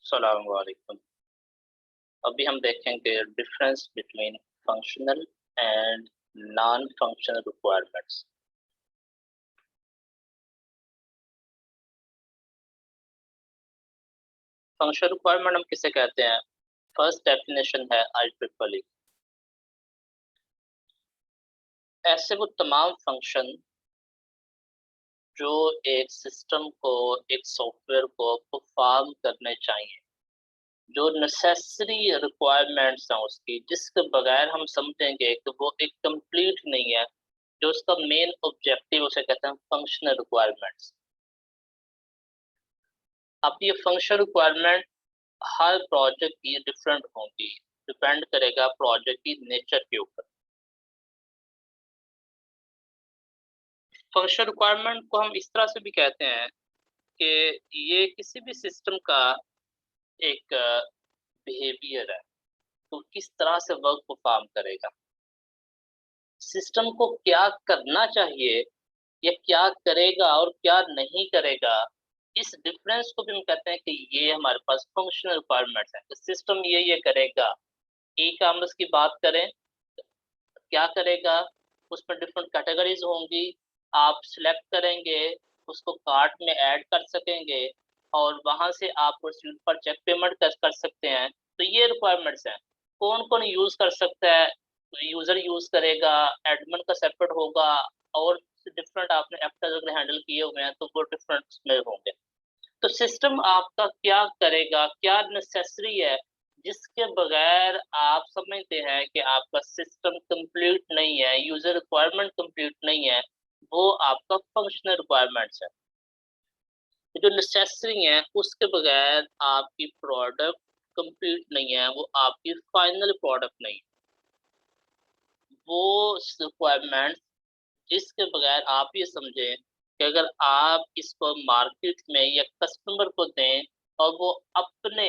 अस्सलाम वालेकुम। अभी हम देखेंगे difference between functional and non functional requirements. Functional requirement हम किसे कहते हैं? फर्स्ट डेफिनेशन है IEEE। ऐसे वो तमाम फंक्शन जो एक सिस्टम को, एक सॉफ्टवेयर को परफॉर्म करने चाहिए, जो नेसेसरी रिक्वायरमेंट्स हैं उसकी, जिसके बगैर हम समझेंगे कि वो एक कंप्लीट नहीं है, जो उसका मेन ऑब्जेक्टिव उसे कहते हैं फंक्शनल रिक्वायरमेंट्स। अब ये फंक्शनल रिक्वायरमेंट हर प्रोजेक्ट की डिफरेंट होंगी, डिपेंड करेगा प्रोजेक्ट की नेचर के ऊपर। फंक्शनल रिक्वायरमेंट को हम इस तरह से भी कहते हैं कि ये किसी भी सिस्टम का एक बिहेवियर है, तो किस तरह से वर्क परफॉर्म करेगा, सिस्टम को क्या करना चाहिए या क्या करेगा और क्या नहीं करेगा। इस डिफरेंस को भी हम कहते हैं कि ये हमारे पास फंक्शनल रिक्वायरमेंट्स हैं। सिस्टम ये करेगा। ई कॉमर्स की बात करें, क्या करेगा, उसमें डिफरेंट कैटेगरीज होंगी। आप सिलेक्ट करेंगे, उसको कार्ट में ऐड कर सकेंगे और वहां से आप प्रोसीड पर चेक पेमेंट कर सकते हैं। तो ये रिक्वायरमेंट्स हैं। कौन कौन यूज कर सकता है? यूजर यूज करेगा, एडमिन का सेपरेट होगा, और डिफरेंट आपने एक्टर्स अगर हैंडल किए हुए हैं तो वो डिफरेंट उसमें होंगे। तो सिस्टम आपका क्या करेगा, क्या नेसेसरी है, जिसके बगैर आप समझते हैं कि आपका सिस्टम कंप्लीट नहीं है, यूजर रिक्वायरमेंट कंप्लीट नहीं है, वो आपका फंक्शनल रिक्वायरमेंट्स है। जो नेसेसरी है उसके बगैर आपकी प्रोडक्ट कंप्लीट नहीं है, वो आपकी फाइनल प्रोडक्ट नहीं। वो रिक्वायरमेंट जिसके बगैर आप ये समझें कि अगर आप इसको मार्केट में या कस्टमर को दें और वो अपने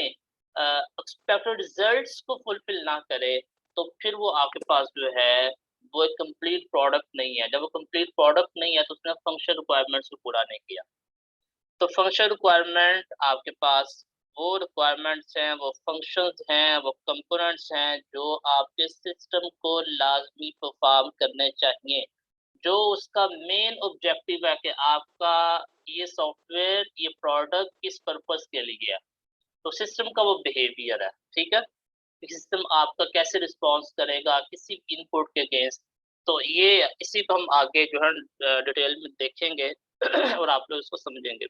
एक्सपेक्टेड रिजल्ट्स को फुलफिल ना करे, तो फिर वो आपके पास जो है वो एक कंप्लीट प्रोडक्ट नहीं है। जब वो कंप्लीट प्रोडक्ट नहीं है तो उसने फंक्शन रिक्वायरमेंट्स को पूरा नहीं किया। तो फंक्शन रिक्वायरमेंट आपके पास वो रिक्वायरमेंट्स हैं, वो फंक्शंस हैं, वो कंपोनेंट्स हैं जो आपके सिस्टम को लाजमी परफॉर्म करने चाहिए, जो उसका मेन ऑब्जेक्टिव है कि आपका ये सॉफ्टवेयर, ये प्रोडक्ट किस पर्पस के लिए है। तो सिस्टम का वो बिहेवियर है, ठीक है? सिस्टम आपका कैसे रिस्पॉन्स करेगा किसी इनपुट के अगेंस्ट। तो ये इसी को हम आगे जो है डिटेल में देखेंगे और आप लोग इसको समझेंगे।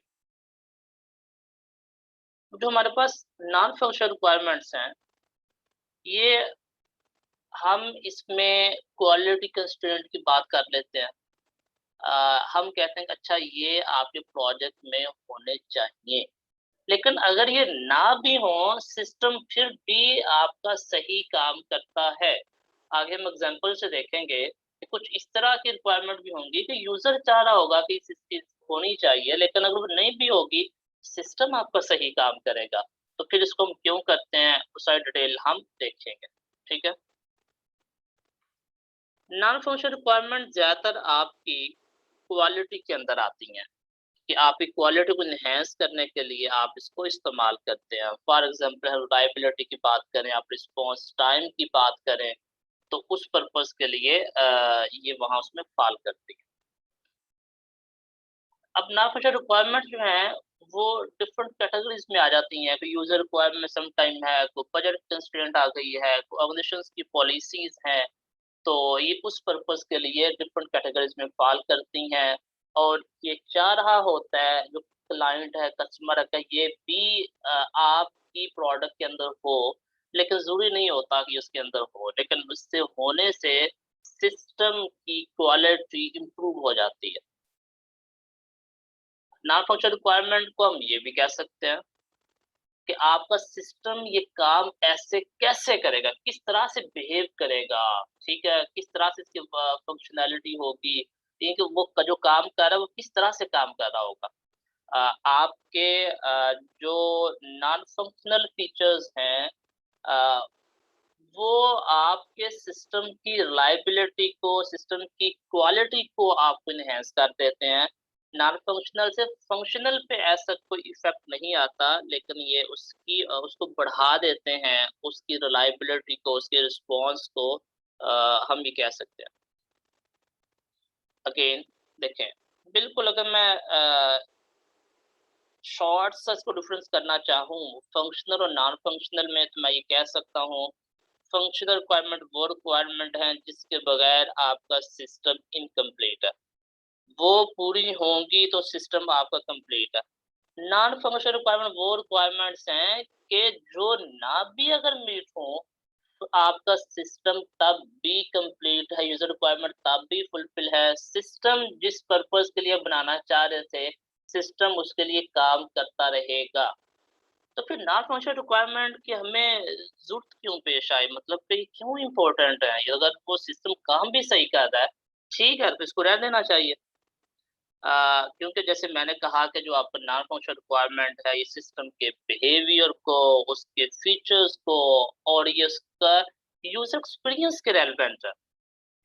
जो हमारे पास नॉन फंक्शनल रिक्वायरमेंट्स हैं, ये हम इसमें क्वालिटी कंस्ट्रेंट की बात कर लेते हैं। हम कहते हैं कि अच्छा ये आपके प्रोजेक्ट में होने चाहिए, लेकिन अगर ये ना भी हो, सिस्टम फिर भी आपका सही काम करता है। आगे हम एग्जांपल से देखेंगे कि कुछ इस तरह की रिक्वायरमेंट भी होंगी कि यूजर चाह रहा होगा कि इस चीज होनी चाहिए, लेकिन अगर वो नहीं भी होगी, सिस्टम आपका सही काम करेगा। तो फिर इसको हम क्यों करते हैं, उस सारी डिटेल हम देखेंगे, ठीक है? नॉन फंक्शनल रिक्वायरमेंट ज्यादातर आपकी क्वालिटी के अंदर आती हैं कि आपकी क्वालिटी को इन्हेंस करने के लिए आप इसको इस्तेमाल करते हैं। फॉर एग्जांपल रिलायबिलिटी की बात करें, आप रिस्पांस टाइम की बात करें, तो उस पर्पस के लिए ये वहाँ उसमें फॉल करती है। अब ना कुछ रिक्वायरमेंट जो हैं वो डिफरेंट कैटेगरीज में आ जाती हैं। तो यूजर रिक्वायरमेंट सम टाइम है, कोई बजट कंस्ट्रेंट आ गई है, कोई ऑर्गेनाइजेशंस की पॉलिसीज हैं, तो ये उस पर्पस के लिए डिफरेंट कैटेगरीज में फॉल करती हैं। और ये चाह रहा होता है जो क्लाइंट है, कस्टमर है, कि ये भी आपकी प्रोडक्ट के अंदर हो, लेकिन ज़रूरी नहीं होता कि उसके अंदर हो, लेकिन उससे होने से सिस्टम की क्वालिटी इम्प्रूव हो जाती है। नॉन फंक्शनल रिक्वायरमेंट को हम ये भी कह सकते हैं कि आपका सिस्टम ये काम ऐसे कैसे करेगा, किस तरह से बिहेव करेगा, ठीक है? किस तरह से इसकी फंक्शनैलिटी होगी, ठीक है? वो जो काम कर रहा है, वो किस तरह से काम कर रहा होगा। आपके जो नॉन फंक्शनल फीचर्स हैं, अ, वो आपके सिस्टम की रिलायबिलिटी को, सिस्टम की क्वालिटी को आपको एनहांस कर देते हैं। नॉन फंक्शनल से फंक्शनल पे ऐसा कोई इफ़ेक्ट नहीं आता, लेकिन ये उसको बढ़ा देते हैं, उसकी रिलायबिलिटी को, उसके रिस्पॉन्स को हम ये कह सकते हैं। अगेन देखें, बिल्कुल अगर मैं शॉर्ट सा इसको डिफरेंस करना चाहूँ, फंक्शनल और नॉन फंक्शनल में, तो मैं ये कह सकता हूँ, फंक्शनल रिक्वायरमेंट वो रिक्वायरमेंट हैं जिसके बगैर आपका सिस्टम इनकम्प्लीट है। वो पूरी होंगी तो सिस्टम आपका कंप्लीट है। नॉन फंक्शनल रिक्वायरमेंट वो रिक्वायरमेंट्स हैं कि जो ना भी अगर मीट हो, तो आपका सिस्टम तब भी कंप्लीट है, यूज़र रिक्वायरमेंट तब भी फुलफिल है। सिस्टम जिस पर्पज़ के लिए बनाना चाह रहे थे, सिस्टम उसके लिए काम करता रहेगा। तो फिर नॉन फंक्शनल रिक्वायरमेंट की हमें ज़रूरत क्यों पेश आई? मतलब कि क्यों इम्पोर्टेंट है? अगर वो सिस्टम काम भी सही कर रहा है, ठीक है, तो इसको रहने देना चाहिए। क्योंकि जैसे मैंने कहा कि जो आपका नॉन फंक्शनल रिक्वायरमेंट है, ये सिस्टम के बिहेवियर को, उसके फीचर्स को और ये उसका यूज़र एक्सपीरियंस के रेलेवेंट है।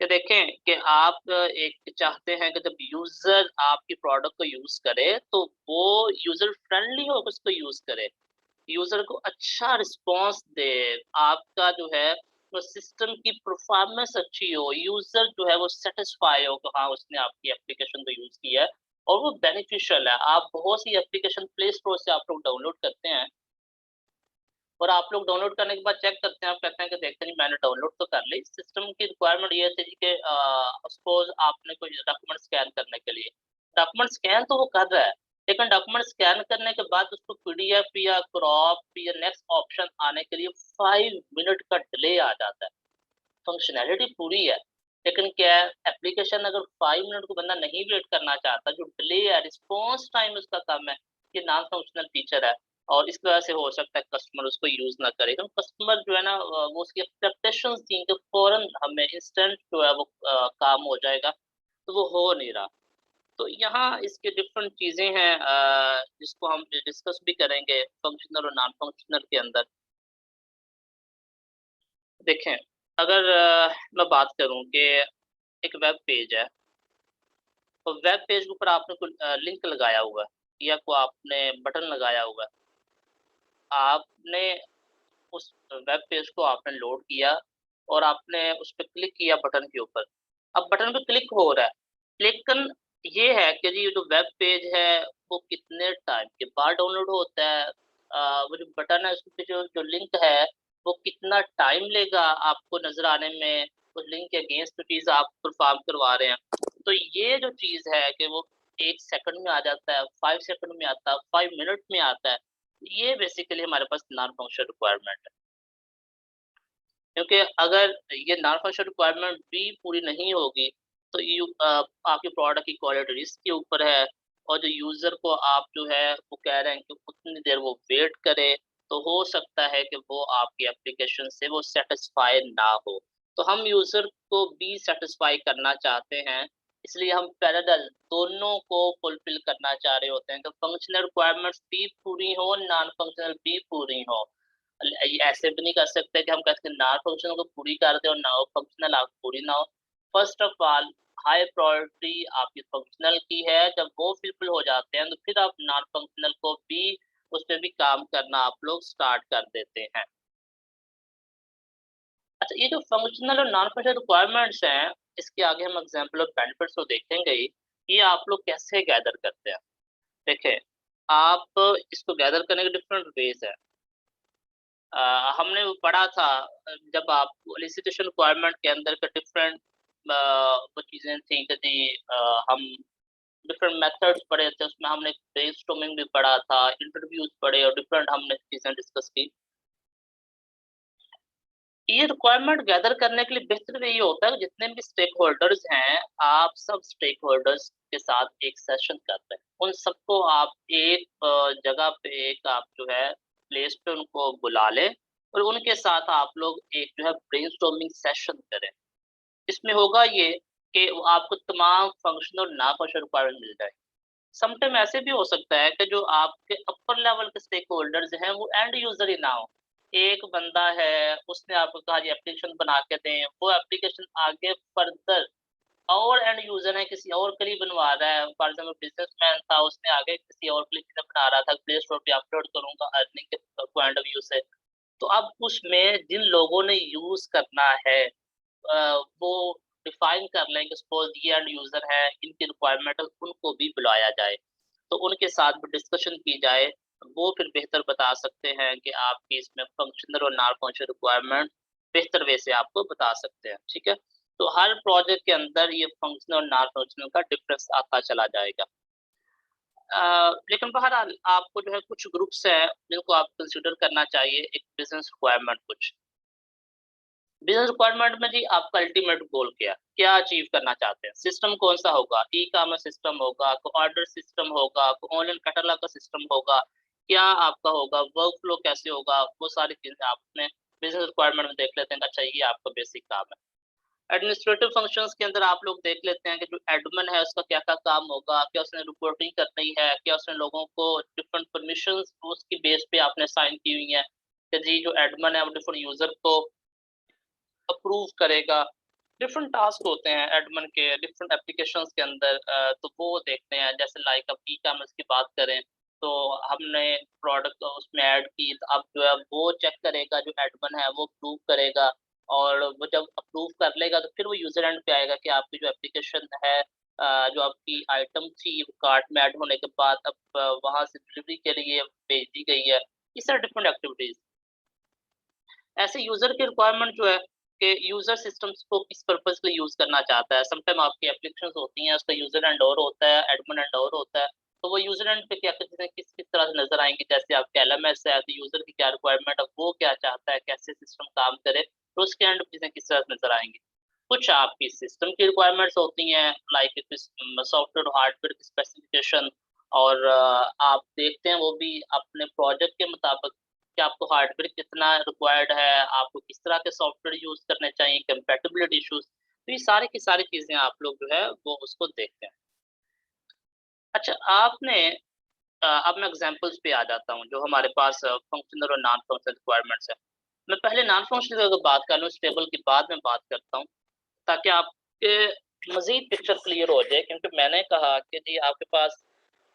कि देखें कि आप एक चाहते हैं कि जब यूज़र आपकी प्रोडक्ट को यूज़ करे, तो वो यूज़र फ्रेंडली होकर उसको यूज़ करे। यूज़र को अच्छा रिस्पॉन्स दे, आपका जो है वो सिस्टम की परफ़ॉर्मेंस अच्छी हो, यूज़र जो है वो सैटिस्फाई हो कि हाँ, उसने आपकी एप्लीकेशन को यूज़ किया है और वो बेनिफिशियल है। आप बहुत सी एप्लीकेशन प्ले स्टोर से आप लोग डाउनलोड करते हैं और आप लोग डाउनलोड करने के बाद चेक करते हैं, आप कहते हैं कि देखते नहीं, मैंने डाउनलोड तो कर ली। सिस्टम की रिक्वायरमेंट ये थी कि सपोज़ आपने कोई डॉक्यूमेंट स्कैन करने के लिए, डॉक्यूमेंट स्कैन तो वो कर रहा है, लेकिन डॉक्यूमेंट स्कैन करने के बाद उसको पीडीएफ या क्रॉप या नेक्स्ट ऑप्शन आने के लिए 5 मिनट का डिले आ जाता है। फंक्शनैलिटी पूरी है, लेकिन क्या है, एप्लीकेशन अगर 5 मिनट को बंदा नहीं वेट करना चाहता, जो डिले है, रिस्पॉन्स टाइम उसका कम है, ये नॉन फंक्शनल फीचर है और इस वजह से हो सकता है कस्टमर उसको यूज़ ना करे। तो कस्टमर जो है ना, वो उसकी एक्सपेक्टेशंस थी कि फ़ौरन हमें इंस्टेंट जो है वो काम हो जाएगा, तो वो हो नहीं रहा। तो यहाँ इसके डिफरेंट चीज़ें हैं जिसको हम डिस्कस भी करेंगे फंक्शनल और नॉन फंक्शनल के अंदर। देखें, अगर मैं बात करूँ कि एक वेब पेज है, तो वेब पेज के ऊपर आपने कोई लिंक लगाया हुआ है या को आपने बटन लगाया हुआ है। आपने उस वेब पेज को आपने लोड किया और आपने उस पे क्लिक किया बटन के ऊपर। अब बटन पे क्लिक हो रहा है, लेकिन ये है कि जी, ये जो वेब पेज है, वो कितने टाइम के बाद डाउनलोड होता है? वो जो बटन है, उसपे जो लिंक है, वो कितना टाइम लेगा आपको नज़र आने में? उस लिंक के अगेंस्ट जो चीज़ आप परफ़ॉर्म करवा रहे हैं। तो ये जो चीज़ है कि वो 1 सेकंड में आ जाता है, 5 सेकंड में आता है, 5 मिनट में आता है। ये बेसिकली हमारे पास नॉन फंक्शनल रिक्वायरमेंट है। क्योंकि अगर ये नॉन फंक्शनल रिक्वायरमेंट भी पूरी नहीं होगी, तो आपके प्रोडक्ट की क्वालिटी रिस्क के ऊपर है और जो यूज़र को आप जो है वो कह रहे हैं कि उतनी देर वो वेट करे, तो हो सकता है कि वो आपकी एप्लीकेशन से वो सैटिस्फाई ना हो। तो हम यूज़र को भी सैटिस्फाई करना चाहते हैं, इसलिए हम पैरेलल दोनों को फुलफ़िल करना चाह रहे होते हैं कि फंक्शनल रिक्वायरमेंट्स भी पूरी हो, नॉन फंक्शनल भी पूरी हो। ऐसे भी नहीं कर सकते कि हम कहते हैं नॉन फंक्शनल को पूरी कर दें और ना फंक्शनल आप पूरी ना हो। First of all high priority आपकी फंक्शनल की है, जब वो फुलफिल हो जाते हैं तो फिर आप नॉन फंक्शनल को भी उस पे भी काम करना आप लोग स्टार्ट कर देते हैं। अच्छा, ये जो फंक्शनल और नॉन फंक्शनल रिक्वायरमेंट्स हैं, इसके आगे हम एग्जांपल और बेनिफिट्स तो देखेंगे ही, ये आप लोग कैसे गैदर करते हैं। देखें, आप इसको गैदर करने के डिफरेंट वेज़ हैं। हमने वो पढ़ा था जब आप एलिसिटेशन रिक्वायरमेंट के अंदर का डिफरेंट वो चीज़ें थी कि जी हम डिफरेंट मेथड्स पढ़े थे, उसमें हमने ब्रेनस्टॉर्मिंग भी पढ़ा था, इंटरव्यूज़ पढ़े और डिफरेंट हमने चीज़ें डिस्कस की। ये रिक्वायरमेंट गैदर करने के लिए बेहतर वे ये होता है कि जितने भी स्टेक होल्डर्स हैं, आप सब स्टेक होल्डर्स के साथ एक सेशन कर रहे हैं। उन सबको आप एक जगह पे एक आप जो है प्लेस पे उनको बुला लें और उनके साथ आप लोग एक जो है ब्रेनस्टॉर्मिंग सेशन करें। इसमें होगा ये कि वो आपको तमाम फंक्शनल और ना फंक्शनल रिक्वायरमेंट मिल जाएगी। समटाइम ऐसे भी हो सकता है कि जो आपके अपर लेवल के स्टेक होल्डर्स हैं, वो एंड यूज़र ही ना हो। एक बंदा है, उसने आपको कहा जी एप्लीकेशन बना के दें, वो एप्लीकेशन आगे फर्दर और एंड यूज़र है, किसी और के लिए बनवा रहा है, फॉर एग्ज़ाम्पल बिज़नेसमैन था, उसने आगे किसी और के लिए चीज़ें बना रहा था, प्ले स्टोर पे अपलोड करूँगा अर्निंग के पॉइंट ऑफ व्यू से। तो अब उसमें जिन लोगों ने यूज़ करना है वो डिफाइन कर लें कि सपोज़ ये एंड यूज़र है, इनकी रिक्वायरमेंट है, उनको भी बुलाया जाए। तो उनके साथ भी डिस्कशन की जाए, वो फिर बेहतर बता सकते हैं कि आपकी इसमें फंक्शनल और नॉन फंक्शनल रिक्वायरमेंट बेहतर वे से आपको बता सकते हैं, ठीक है? तो हर प्रोजेक्ट के अंदर ये फंक्शनल और नॉन फंक्शनल का डिफरेंस आता चला जाएगा। लेकिन बहरहाल आपको जो है कुछ ग्रुप्स हैं, जिनको आप कंसीडर करना चाहिए एक बिज़नेस रिक्वायरमेंट कुछ। बिज़नेस रिक्वायरमेंट में जी आपका अल्टीमेट गोल क्या है? क्या अचीव करना चाहते हैं? सिस्टम कौन-सा होगा? ई-कॉमर्स सिस्टम होगा, कोई ऑर्डर सिस्टम होगा, कोई ऑनलाइन कैटलॉग का सिस्टम होगा, क्या आपका होगा? वर्क फ्लो कैसे होगा? वो सारी चीज़ें आप अपने बिज़नेस रिक्वायरमेंट में देख लेते हैं कि अच्छा ये आपका बेसिक काम है। एडमिनिस्ट्रेटिव फंक्शंस के अंदर आप लोग देख लेते हैं कि जो एडमिन है उसका क्या-क्या काम होगा? क्या उसने रिपोर्टिंग करनी है? क्या उसने लोगों को डिफरेंट परमिशंस उसकी बेस पे आपने साइन की हुई हैं? कि जी जो एडमिन है वो डिफरेंट यूज़र को अप्रूव करेगा। डिफरेंट टास्क होते हैं एडमिन के डिफरेंट एप्लीकेशंस के अंदर तो वो देखते हैं जैसे लाइक अब ई-कॉमर्स की बात करें, तो हमने प्रोडक्ट उसमें ऐड की तो अब जो है वो चेक करेगा जो एडमिन है वो अप्रूव करेगा और वो जब अप्रूव कर लेगा तो फिर वो यूज़र एंड पे आएगा कि आपकी जो एप्लीकेशन है जो आपकी आइटम थी वो कार्ट में ऐड होने के बाद अब वहाँ से डिलीवरी के लिए भेज दी गई है। इस तरह डिफरेंट एक्टिविटीज़। ऐसे यूज़र की रिक्वायरमेंट जो है कि यूज़र सिस्टम्स को किस पर्पज़ के लिए यूज़ करना चाहता है। समटाइम आपकी एप्लीकेशंस होती हैं, उसका यूज़र एंड और होता है, एडमिन एंड और होता है। तो वो यूज़र एंड पे क्या-क्या चीज़ें किस-किस तरह से नज़र आएँगी, जैसे आपके एलएमएस है, तो यूज़र की क्या रिक्वायरमेंट है, वो क्या चाहता है, कैसे सिस्टम काम करे, तो उसके एंड पे चीज़ें किस तरह से नज़र आएँगी। कुछ आपकी सिस्टम की रिक्वायरमेंट्स होती हैं, लाइक किस सॉफ्टवेयर और हार्डवेयर की स्पेसिफ़िकेशन और आप देखते हैं वो भी अपने प्रोजेक्ट के मुताबिक कि आपको हार्डवेयर कितना रिक्वायर्ड है, आपको किस तरह के सॉफ्टवेयर यूज़ करने चाहिए, कंपैटिबिलिटी इश्यूज़, तो ये सारी की सारी चीज़ें आप लोग जो है वो उसको देखते हैं। अच्छा आपने अब मैं एग्ज़ाम्पल्स पे आ जाता हूँ, जो हमारे पास फंक्शनल और नॉन फंक्शनल रिक्वायरमेंट्स हैं। मैं पहले नॉन फंक्शनल की अगर बात कर लूँ, स्टेबल की बाद में बात करता हूँ, ताकि आपके मज़ीद पिक्चर क्लियर हो जाए क्योंकि मैंने कहा कि जी आपके पास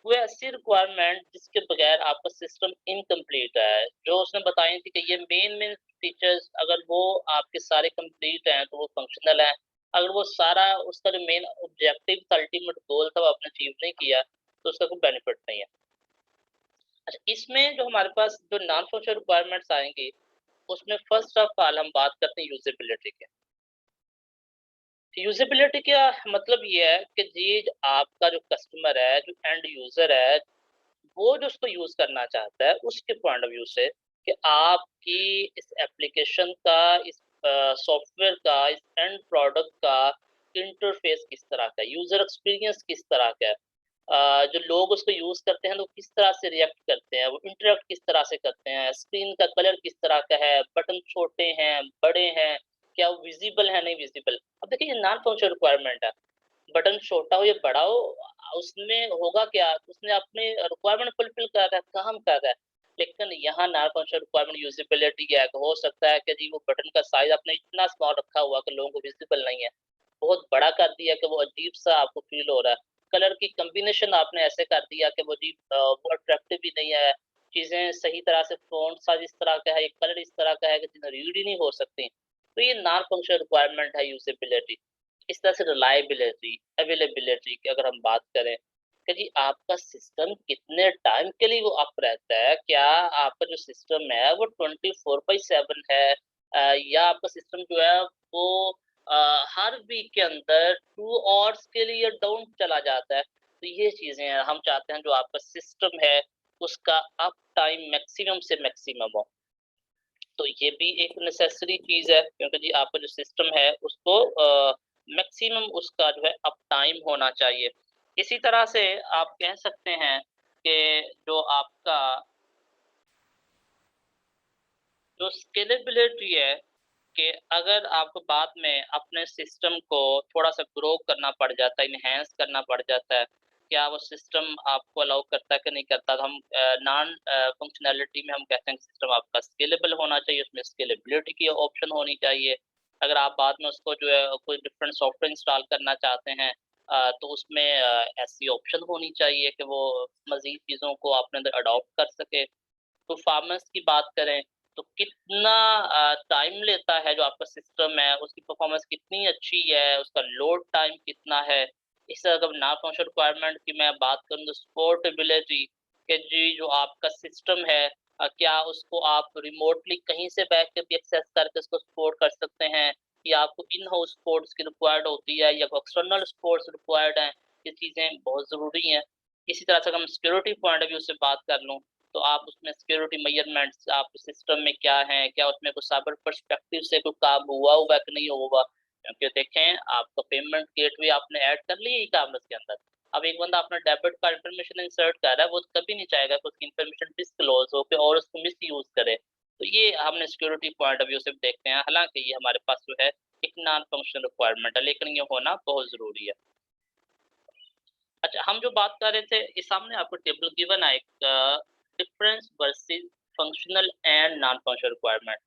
वो ऐसी रिक्वायरमेंट जिसके बगैर आपका सिस्टम इनकम्प्लीट है। जो उसने बताई थी कि ये मेन फीचर्स अगर वो आपके सारे कंप्लीट हैं, तो वो फंक्शनल है। अगर वो सारा उसका जो मेन ऑब्जेक्टिव था, अल्टीमेट गोल था, वो आपने अचीव नहीं किया, तो उसका कोई बेनिफिट नहीं है। अच्छा, इसमें जो हमारे पास जो नॉन फंक्शनल रिक्वायरमेंट्स आएँगी, उसमें फर्स्ट ऑफ ऑल हम बात करते हैं यूज़ेबिलिटी की। यूज़ेबिलिटी का मतलब ये है कि जी आपका जो कस्टमर है, जो एंड यूज़र है, वो जो उसको यूज़ करना चाहता है, उसके पॉइंट ऑफ व्यू से कि आपकी इस एप्लीकेशन का, इस सॉफ्टवेयर का, इस एंड प्रोडक्ट का इंटरफ़ेस किस तरह का है, यूज़र एक्सपीरियंस किस तरह का है। जो लोग उसको यूज़ करते हैं, तो किस तरह से रिएक्ट करते हैं, वो इंटरैक्ट किस तरह से करते हैं, स्क्रीन का कलर किस तरह का है, बटन छोटे हैं, बड़े हैं, क्या वो विज़िबल है, नहीं विज़िबल। अब देखिए ये नॉन फंक्शनल रिक्वायरमेंट है। बटन छोटा हो या बड़ा हो उसमें होगा क्या? उसने अपनी रिक्वायरमेंट फुलफिल कर रहा है, काम कर रहा है। लेकिन यहाँ नॉन फंक्शनल रिक्वायरमेंट यूज़ेबिलिटी है, हो सकता है कि जी वो बटन का साइज़ आपने इतना स्मॉल रखा हुआ कि लोगों को विज़िबल नहीं है। बहुत बड़ा कर दिया कि वो अजीब-सा आपको फ़ील हो रहा है। कलर की कॉम्बिनेशन आपने ऐसे कर दिया कि वो जी वो अट्रैक्टिव भी नहीं है। चीज़ें सही तरह से फ़ॉन्ट साइज़ इस तरह का है, एक कलर इस तरह का है कि चीज़ें रीड ही नहीं हो सकती। तो ये नॉन फंक्शनल रिक्वायरमेंट है यूज़ेबिलिटी। इस तरह से रिलायबिलिटी, अवेलेबिलिटी की अगर हम बात करें कि जी आपका सिस्टम कितने टाइम के लिए वो अप रहता है, क्या आपका जो सिस्टम है वो 24/7 है या आपका सिस्टम जो है वो हर वीक के अंदर 2 आवर्स के लिए डाउन चला जाता है। तो ये चीज़ें हैं, हम चाहते हैं जो आपका सिस्टम है उसका अप टाइम मैक्सिमम से मैक्सिमम हो। तो ये भी एक नेसेसरी चीज़ है क्योंकि जी आपका जो सिस्टम है उसको मैक्सिमम उसका जो है अप टाइम होना चाहिए। इसी तरह से आप कह सकते हैं कि जो आपका जो स्केलेबिलिटी है कि अगर आपको बाद में अपने सिस्टम को थोड़ा-सा ग्रो करना पड़ जाता है, एनहांस करना पड़ जाता है, क्या वो सिस्टम आपको अलाउ करता है कि नहीं करता? तो हम नॉन फंक्शनैलिटी में हम कहते हैं कि सिस्टम आपका स्केलेबल होना चाहिए, उसमें स्केलेबिलिटी की ऑप्शन होनी चाहिए। अगर आप बाद में उसको जो है कोई डिफरेंट सॉफ्टवेयर इंस्टॉल करना चाहते हैं, तो उसमें ऐसी ऑप्शन होनी चाहिए कि वो मज़ीद चीज़ों को अपने अंदर अडॉप्ट कर सके। परफॉर्मेंस की बात करें तो कितना टाइम लेता है जो आपका सिस्टम है, उसकी परफॉर्मेंस कितनी अच्छी है, उसका लोड टाइम कितना है। इस अगर नॉन फंक्शनल रिक्वायरमेंट की मैं बात करूँ तो सपोर्टेबिलिटी कि जी जो आपका सिस्टम है, क्या उसको आप रिमोटली कहीं से बैठ के भी एक्सेस करके उसको सपोर्ट कर सकते हैं, या आपको इन हाउस सपोर्ट्स की रिक्वायर्ड होती है या एक्सटर्नल सपोर्ट्स रिक्वायर्ड हैं। ये चीज़ें बहुत ज़रूरी हैं। इसी तरह से अगर हम सिक्योरिटी पॉइंट ऑफ व्यू से बात कर लूँ, तो आप उसमें सिक्योरिटी मेजरमेंट्स आपके सिस्टम में क्या हैं? क्या उसमें कुछ साइबर पर्सपेक्टिव से कोई काम हुआ है कि नहीं हुआ? क्योंकि देखें, आपका पेमेंट गेटवे आपने ऐड कर लिया ई-कॉमर्स के अंदर। अब एक बंदा अपना डेबिट कार्ड इन्फॉर्मेशन इंसर्ट कर रहा है, वो तो कभी नहीं चाहेगा कि उसकी इन्फॉर्मेशन डिस्क्लोज़ हो के और उसको मिसयूज़ करे। तो ये हमने सिक्योरिटी पॉइंट ऑफ व्यू से भी देखते हैं। हालाँकि ये हमारे पास जो है एक नॉन फंक्शनल रिक्वायरमेंट है, लेकिन ये होना बहुत ज़रूरी है। अच्छा, हम जो बात कर रहे थे, ये सामने आपको टेबल गिवन है एक difference versus functional and non functional requirement.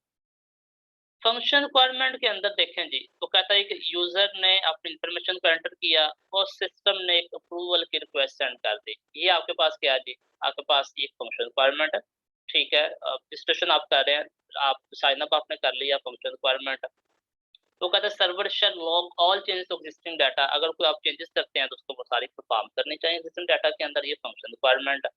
Function requirement के अंदर देखें जी, तो कहता है कि यूज़र ने अपनी इन्फॉर्मेशन को एंटर किया और सिस्टम ने एक अप्रूवल की रिक्वेस्ट सेंड कर दी। ये आपके पास क्या है जी? आपके पास ये फंक्शन रिक्वायरमेंट है, ठीक है? रजिस्ट्रेशन आप कर रहे हैं, आप साइन अप आपने कर लिया, फंक्शन रिक्वायरमेंट है। तो कहता है server shall log all changes to existing data, अगर कोई आप चेंजेस करते हैं तो उसको वो सारी परफॉर्म करनी चाहिए एक्जिस्टिंग डाटा के अंदर, ये फंक्शन रिक्वायरमेंट है।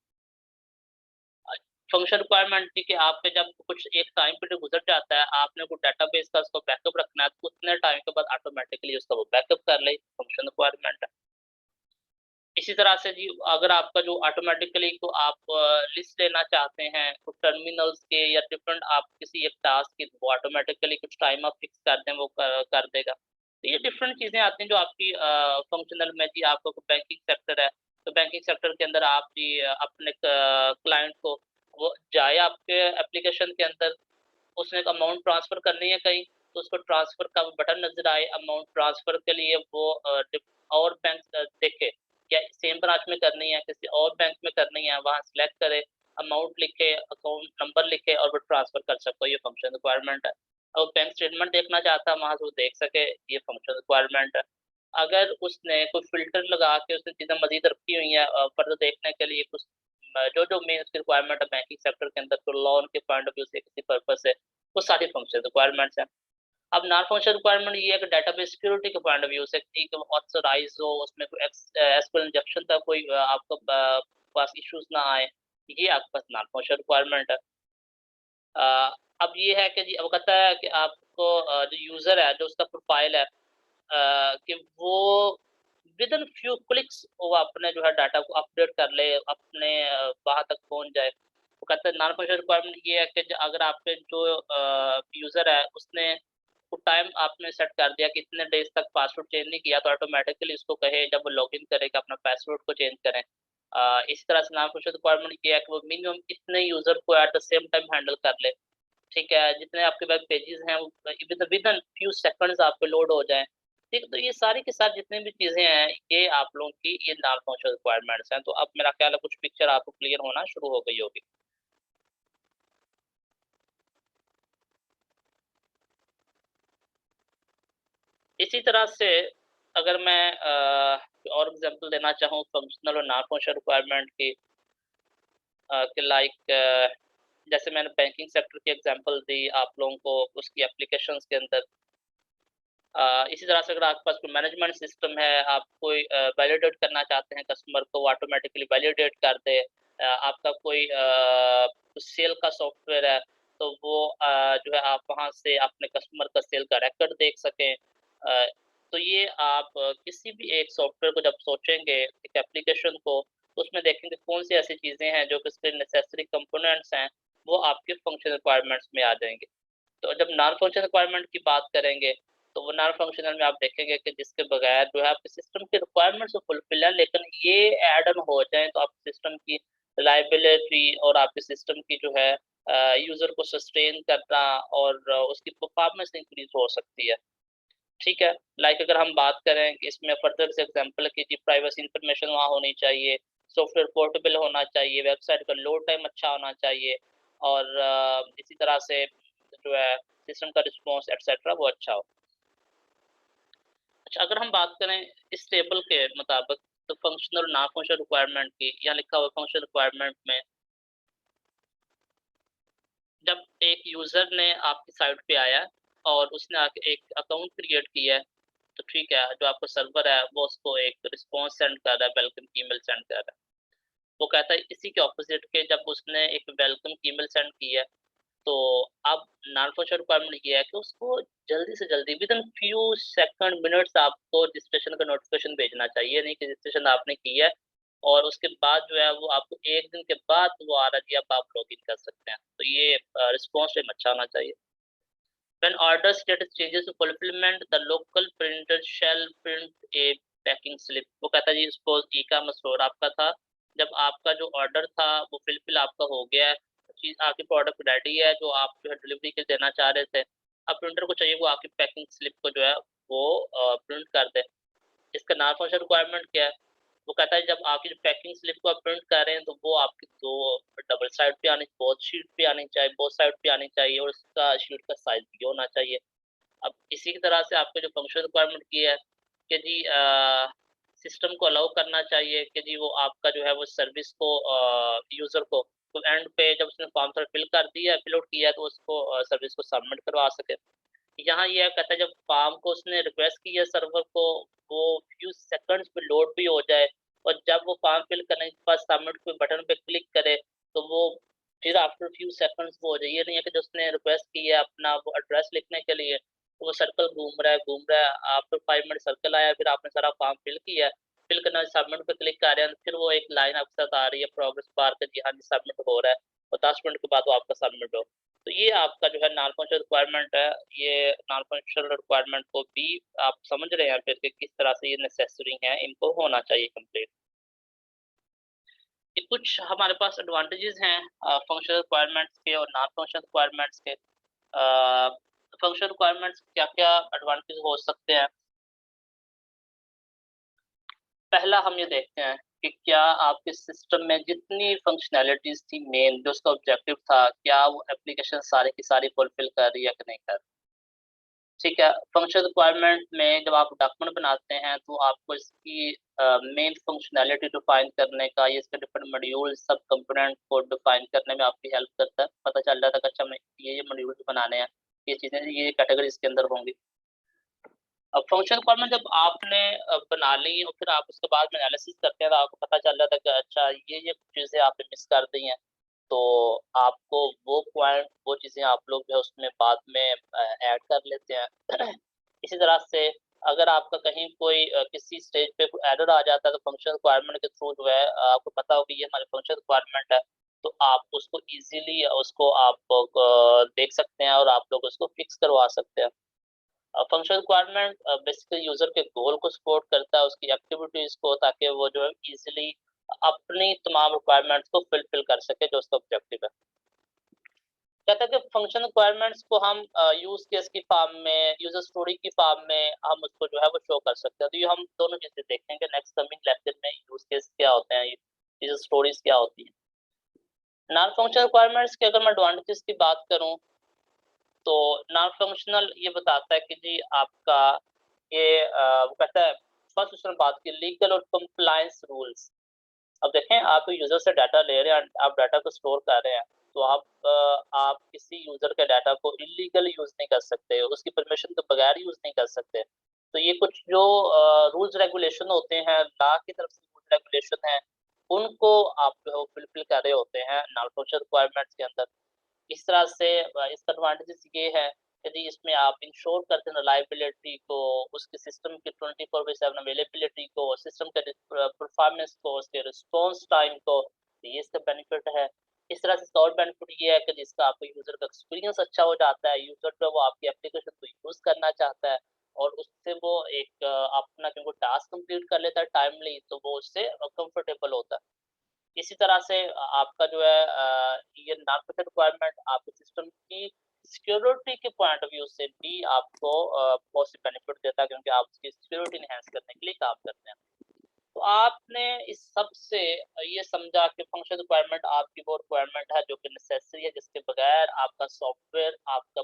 फंक्शन रिक्वायरमेंट थी कि आप पे जब कुछ एक टाइम पीरियड गुजर जाता है, आपने कोई डेटाबेस का उसको बैकअप रखना है, तो उतने टाइम के बाद ऑटोमेटिकली उसका वो बैकअप कर ले, फंक्शन रिक्वायरमेंट है। इसी तरह से जी, अगर आपका जो ऑटोमेटिकली को आप लिस्ट लेना चाहते हैं, तो टर्मिनल्स के या डिफरेंट आप किसी एक टास्क की वो ऑटोमेटिकली कुछ टाइम आप फिक्स कर दें, वो कर देगा। तो ये डिफरेंट चीज़ें आती हैं जो आपकी फंक्शनल में जी, आपका बैंकिंग सेक्टर है, तो बैंकिंग सेक्टर के अंदर आप जी अपने क्लाइंट को वो जाए आपके एप्लीकेशन के अंदर, उसने एक अमाउंट ट्रांसफ़र करनी है कहीं, तो उसको ट्रांसफ़र का बटन नज़र आए, अमाउंट ट्रांसफ़र के लिए वो और बैंक देखे, क्या सेम ब्रांच में करनी है, किसी और बैंक में करनी है, वहाँ सिलेक्ट करे, अमाउंट लिखे, अकाउंट नंबर लिखे और वो ट्रांसफ़र कर सकते हो, ये फंक्शन रिक्वायरमेंट है। और बैंक स्टेटमेंट देखना चाहता है, वहाँ से वो देख सके, ये फंक्शन रिक्वायरमेंट है। अगर उसने कोई फ़िल्टर लगा के उसने चीज़ें मज़ीद रखी हुई हैं फर्दर देखने के लिए कुछ जो मेन उसकी रिक्वायरमेंट है बैंकिंग सेक्टर के अंदर, तो लोन के पॉइंट ऑफ व्यू से किसी पर्पज़ से, वो सारी फंक्शन रिक्वायरमेंट्स हैं। अब नॉन फंक्शनल रिक्वायरमेंट ये है कि डेटाबेस सिक्योरिटी के पॉइंट ऑफ व्यू से कि वो ऑथराइज़ हो, उसमें कोई एसक्यूएल इंजेक्शन का कोई आपको पास इश्यूज़ ना आए, ये आपके पास नॉन फंक्शनल रिक्वायरमेंट है। अ, अब ये है कि जी, अब कहता है कि आपको जो यूज़र है, जो उसका प्रोफ़ाइल है, कि वो विदिन फ्यू क्लिक्स वो अपने जो है डाटा को अपडेट कर ले, अपने वहाँ तक पहुँच जाए। वो कहते हैं नॉन फंक्शनल रिक्वायरमेंट ये है कि अगर आपके जो यूज़र है उसने वो टाइम आपने सेट कर दिया कि इतने डेज़ तक पासवर्ड चेंज नहीं किया, तो ऑटोमैटिकली उसको कहे जब वो लॉगिन करेगा अपना पासवर्ड को चेंज करें। इसी तरह से नॉन फंक्शनल रिक्वायरमेंट ये है कि वो मिनिमम कितने यूज़र को at the same time handle कर ले। ठीक है, जितने आपके वेब पेजेज़ हैं वो विदिन फ्यू सेकंड्स आपके लोड हो जाएँ। ठीक, तो ये सारी के साथ जितनी भी चीज़ें हैं, ये आप लोगों की ये नॉन फंक्शनल रिक्वायरमेंट्स हैं। तो अब मेरा ख्याल है कुछ पिक्चर आपको क्लियर होना शुरू हो गई होगी। इसी तरह से अगर मैं और एग्ज़ाम्पल देना चाहूँ फंक्शनल और नॉन फंक्शनल रिक्वायरमेंट की, कि लाइक जैसे मैंने बैंकिंग सेक्टर की एग्ज़ाम्पल दी आप लोगों को उसकी एप्लीकेशंस के अंदर। इसी तरह से अगर आपके पास कोई मैनेजमेंट सिस्टम है, आप कोई वैलिडेट करना चाहते हैं कस्टमर को, वो ऑटोमैटिकली वैलिडेट कर दे। आपका कोई सेल का सॉफ्टवेयर है, तो वो जो है आप वहाँ से अपने कस्टमर का सेल का रिकॉर्ड देख सकें। तो ये आप किसी भी एक सॉफ्टवेयर को जब सोचेंगे, एक एप्लीकेशन को, तो उसमें देखेंगे कौन-सी ऐसी चीज़ें हैं जो कि उसके नेसेसरी कंपोनेंट्स हैं, वो आपके फंक्शन रिक्वायरमेंट्स में आ जाएँगे। तो जब नॉन फंक्शनल रिक्वायरमेंट की बात करेंगे, तो वो नॉन फंक्शनल में आप देखेंगे कि जिसके बगैर जो है आपके सिस्टम की रिक्वायरमेंट्स तो फुलफिल है, लेकिन ये ऐड ऑन हो जाएँ तो आपके सिस्टम की रिलायबिलिटी और आपके सिस्टम की जो है यूज़र को सस्टेन करना और उसकी परफॉर्मेंस इंक्रीज़ हो सकती है। ठीक है? लाइक अगर हम बात करें कि इसमें फर्दर से एग्ज़ाम्पल की जी प्राइवेसी इन्फॉर्मेशन वहाँ होनी चाहिए, सॉफ्टवेयर पोर्टेबल होना चाहिए, वेबसाइट का लोड टाइम अच्छा होना चाहिए और इसी तरह से जो है सिस्टम का रिस्पॉन्स एटसेट्रा वो अच्छा हो। अच्छा, अगर हम बात करें इस टेबल के मुताबिक, तो फंक्शनल नॉन फंक्शनल रिक्वायरमेंट की यहाँ लिखा हुआ फंक्शनल रिक्वायरमेंट में, जब एक यूजर ने आपकी साइट पे आया और उसने आके एक अकाउंट क्रिएट किया है, तो ठीक है, जो आपका सर्वर है वो उसको एक रिस्पॉन्स सेंड कर रहा है, वेलकम ईमेल सेंड कर रहा है। वो कहता है इसी के ऑपोजिट के, जब उसने एक वेलकम ईमेल सेंड की है, तो अब नॉन फंक्शनल रिक्वायरमेंट ये है कि उसको जल्दी से जल्दी with in few second minutes आपको रजिस्ट्रेशन का नोटिफिकेशन भेजना चाहिए, नहीं कि रजिस्ट्रेशन आपने की है और उसके बाद जो है वो आपको एक दिन के बाद वो आ रहा है कि अब आप लॉग इन कर सकते हैं। तो ये रिस्पॉन्स टाइम अच्छा होना चाहिए। When order status changes to fulfillment, the local printer shall print a packing slip। वो कहता है जी, सपोज ई का स्टोर आपका था, जब आपका जो ऑर्डर था वो फिलफिल आपका हो गया है, चीज आपकी प्रोडक्ट रेडी है जो आप जो है डिलीवरी के देना चाह रहे थे, अब प्रिंटर को चाहिए वो आपकी पैकिंग स्लिप को जो है वो प्रिंट कर दे। इसका नॉन फंक्शनल रिक्वायरमेंट क्या है? वो कहता है जब आपकी जो पैकिंग स्लिप को आप प्रिंट कर रहे हैं तो वो आपकी दो डबल साइड पे आनी, बोथ शीट पे आनी चाहिए, बोथ साइड पे आनी चाहिए और उसका शीट का साइज भी होना चाहिए। अब इसी की तरह से आपको जो फंक्शनल रिक्वायरमेंट की है कि जी सिस्टम को अलाउ करना चाहिए कि जी वो आपका जो है वो सर्विस को यूजर को तो एंड पे जब उसने फॉर्म फिल कर दिया, फिल आउट किया, तो उसको सर्विस को सबमिट करवा सके। यहाँ ये कहता है जब फॉर्म को उसने रिक्वेस्ट की है सर्वर को, वो फ्यू सेकंड्स पे लोड भी हो जाए और जब वो फॉर्म फिल करने के बाद सबमिट पे बटन पे क्लिक करे तो वो फिर आफ्टर फ्यू सेकंड्स वो हो जाए। ये नहीं है कि जो उसने रिक्वेस्ट की है अपना वो एड्रेस लिखने के लिए, तो वो सर्कल घूम रहा है, आफ्टर 5 मिनट सर्कल आया, फिर आपने सारा फॉर्म फिल किया, फिल करना सबमिट पे क्लिक कर रहे हैं, फिर वो एक लाइन आपके साथ आ रही है प्रोग्रेस बार का, जी हाँ जी सबमिट हो रहा है, और 10 मिनट के बाद वो आपका सबमिट हो। तो ये आपका जो है नॉन फंक्शनल रिक्वायरमेंट है। ये नॉन फंक्शनल रिक्वायरमेंट को भी आप समझ रहे हैं फिर कि किस तरह से ये नेसेसरी है, इनको होना चाहिए कंप्लीट। ये कुछ हमारे पास एडवांटेजेस हैं फंक्शनल रिक्वायरमेंट्स के और नॉन फंक्शनल रिक्वायरमेंट्स के। फंक्शनल रिक्वायरमेंट्स क्या क्या एडवांटेज हो सकते हैं? पहला हम ये देखते हैं कि क्या आपके सिस्टम में जितनी फंक्शनैलिटीज थी मेन जो उसका ऑब्जेक्टिव था, क्या वो एप्लीकेशन सारे की सारी फुलफिल कर रही है कि नहीं कर रही। ठीक है, फंक्शनल रिक्वायरमेंट में जब आप डॉक्यूमेंट बनाते हैं तो आपको इसकी मेन फंक्शनैलिटी डिफाइन करने का, ये इसके डिफरेंट मॉड्यूल सब कंपोनेंट को डिफाइन करने में आपकी हेल्प करता है। पता चल जाता है कि अच्छा हमें ये मॉड्यूल बनाने हैं, ये चीज़ें ये कैटेगरी इसके अंदर होंगी। अब फंक्शन रिक्वायरमेंट जब आपने बना ली और फिर आप उसके बाद में एनालिसिस करते हैं तो आपको पता चल जाता है कि अच्छा ये चीज़ें आपने मिस कर दी हैं, तो आपको वो पॉइंट वो चीज़ें आप लोग जो है उसमें बाद में ऐड कर लेते हैं। इसी तरह से अगर आपका कहीं कोई किसी स्टेज पे कोई एरर आ जाता है तो फंक्शन रिक्वायरमेंट के थ्रू जो है आपको पता हो कि ये हमारी फंक्शन रिक्वायरमेंट है, तो आप उसको इजीली उसको आप देख सकते हैं और आप लोग उसको फिक्स करवा सकते हैं। फंक्शन रिक्वायरमेंट बेसिकली यूजर के गोल को सपोर्ट करता है, उसकी एक्टिविटीज को, ताकि वो जो है इजीली अपनी तमाम रिक्वायरमेंट्स को फिल कर सके जो उसका ऑब्जेक्टिव है। कहता है कि फंक्शन रिक्वायरमेंट्स को हम यूज केस की फॉर्म में, यूजर स्टोरी की फॉर्म में हम उसको जो है वो शो कर सकते हैं। तो ये हम दोनों चीजें देखेंगे नेक्स्ट कमिंग लेक्चर में, यूज केस क्या होते हैं, यूजर स्टोरीज क्या होती है। नॉन फंक्शन रिक्वायरमेंट्स के अगर मैं एडवांटेजेस की बात करूं, तो नॉन फंक्शनल ये बताता है कि जी आपका ये वो कहता है, फर्स्ट उसने बात की लीगल और कंप्लायंस रूल्स। अब देखें, आप यूजर से डाटा ले रहे हैं, आप डाटा को स्टोर कर रहे हैं, तो आप किसी यूजर के डाटा को इलीगल यूज नहीं कर सकते, उसकी परमिशन के बगैर यूज नहीं कर सकते। तो ये कुछ जो रूल्स रेगुलेशन होते हैं, लॉ की तरफ से रूल्स रेगुलेशन है, उनको आप फुलफिल कर रहे होते हैं नॉन फंक्शनल रिक्वायरमेंट्स के अंदर। इस तरह से इसका एडवांटेजेस ये है, यदि इसमें आप इंश्योर करते हैं रिलायबिलिटी को, उसके सिस्टम की 24/7 अवेलेबिलिटी को, सिस्टम के परफॉर्मेंस को, उसके रिस्पॉन्स टाइम को, तो ये इसका बेनिफिट है। इस तरह से इसका और बेनिफिट ये है कि जिसका आपको यूजर का एक्सपीरियंस अच्छा हो जाता है, यूजर जो वो आपकी एप्लीकेशन को यूज करना चाहता है और उससे वो एक अपना क्योंकि टास्क कंप्लीट कर लेता है टाइमली, तो वो उससे कंफर्टेबल होता है। इसी तरह से आपका जो है ये नॉन फंक्शनल रिक्वायरमेंट आपके सिस्टम की सिक्योरिटी के पॉइंट ऑफ व्यू से भी आपको बहुत से बेनिफिट देता है, क्योंकि आप उसकी सिक्योरिटी इनहेंस करने के लिए काम करते हैं। तो आपने इस सब से ये समझा कि फंक्शनल रिक्वायरमेंट आपकी वो रिक्वायरमेंट है जो कि नेसेसरी है, जिसके बगैर आपका सॉफ्टवेयर, आपका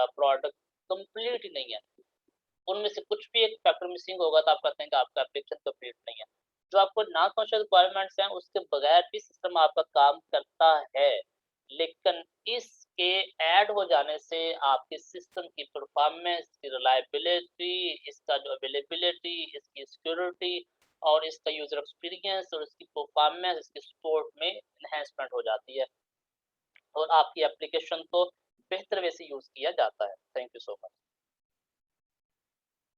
प्रोडक्ट कंप्लीट ही नहीं है। उनमें से कुछ भी एक फैक्टर मिसिंग होगा तो आप कहते हैं कि आपका एप्लीकेशन कंप्लीट नहीं है। जो आपको नॉन फंक्शनल रिक्वायरमेंट्स हैं उसके बगैर भी सिस्टम आपका काम करता है, लेकिन इसके ऐड हो जाने से आपके सिस्टम की परफॉर्मेंस, इसकी रिलायबिलिटी, इसका जो अवेलेबिलिटी, इसकी सिक्योरिटी और इसका यूज़र एक्सपीरियंस और इसकी परफॉर्मेंस, इसकी सपोर्ट में एनहांसमेंट हो जाती है और आपकी एप्लीकेशन को बेहतर वे से यूज़ किया जाता है। Thank you so much.